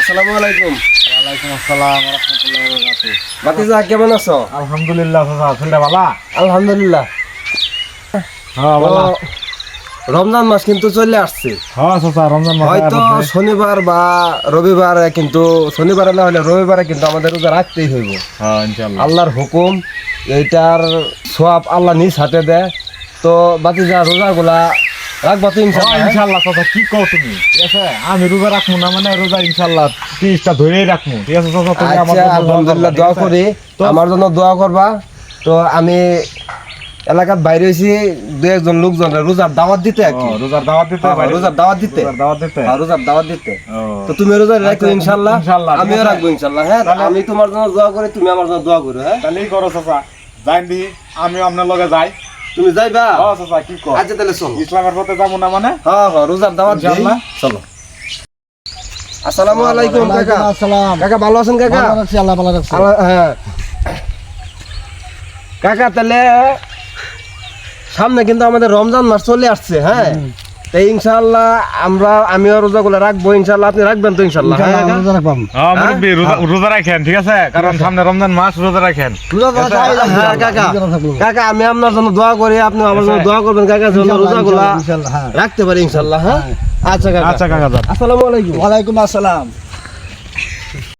আসসালামু আলাইকুম। ওয়ালাইকুম আসসালাম ওয়া রাহমাতুল্লাহি ওয়া বারাকাতুহু। ভাতিজা কেমন আছো? আলহামদুলিল্লাহ চাচা, ছেলেটা ভালো? আলহামদুলিল্লাহ। হ্যাঁ ভালো। রমজান মাস কিন্তু চলে আসছে। হ্যাঁ চাচা, রমজান মাস হয়তো শনিবার বা রবিবারে, কিন্তু শনিবারে না হলে রবিবারে কিন্তু আমাদের রোজা রাখতেই হইব। হ্যাঁ ইনশাআল্লাহ। আল্লাহর হুকুম, এইটার সওয়াব আল্লাহ নিজ হাতে দেয়। তো ভাতিজা রোজাগুলা রাখবা তো ইনশাআল্লাহ? ইনশাআল্লাহ চাচা, কি কও তুমি? ঠিক আছে, আমি রোজা রাখবো না মানে রোজা ইনশাআল্লাহ 30টা ধরেই রাখবো। ঠিক আছে চাচা, তুমি আমার আচ্ছা, জন্য আলহামদুলিল্লাহ, দোয়া করি। তো আমার জন্য দোয়া করবা। তো আমি এলাকার বাইরে হয়েছি, দু একজন লোকজন রোজার দাওয়াত দিতে আর কি। রোজার দাওয়াত দিতে হ্যাঁ, রোজার দাওয়াত দিতে। রোজার দাওয়াত দিতে। হ্যাঁ, রোজার দাওয়াত দিতে। ও, তো তুমি রোজা রাখো আচ্ছা, ইনশাআল্লাহ। ইনশাআল্লাহ, ঠিক আমিও আছে। রাখবো ইনশাআল্লাহ। হ্যাঁ, তাহলে- আমি তোমার জন্য দোয়া করি, তুমি আমার জন্য দোয়া করো। হ্যাঁ, তাহলেই করো চাচা, যাই দি আমিও আপনার লগে যাই। তুমি যাইবা? হ্যাঁ চাচা, কি কও? আচ্ছা তাহলে চলো। ইসলামের পথে যাবো না মানে? হ্যাঁ হ্যাঁ, রোজার দাওয়াত দিই। ইনশাআল্লাহ। চলো। আসসালামু আলাইকুম কাকা। আসসালাম। কাকা ভালো আছেন কাকা? ভালো রাখছি, আল্লাহ ভালো রাখছে। হ্যাঁ কাকা, তাহলে সামনে কিন্তু আমাদের রমজান মাস চলে আসছে। হ্যাঁ, তাই ইনশাআল্লাহ আমিও রোজাগুলো রাখবো ইনশাআল্লাহ। আপনি রাখবেন তো ইনশাআল্লাহ? হ্যাঁ ইনশাআল্লাহ, কাকা? রোজা রাখবাম। হ্যাঁ মুরব্বি, রোজা রাখেন, ঠিক আছে? কারণ সামনে রমজান মাস, রোজা রাখেন। হ্যাঁ কাকা, রোজা থাকবো। কাকা আমি আপনার জন্য দোয়া করি, আপনি আমার জন্য দোয়া করবেন কাকা, যেন রোজাগুলা ইনশাআল্লাহ, হ্যাঁ। রাখতে পারি ইনশাআল্লাহ। হ্যাঁ, আচ্ছা কাকা। আচ্ছা কাকা যান। আসসালামু আলাইকুম। ওয়ালাইকুম আসসালাম।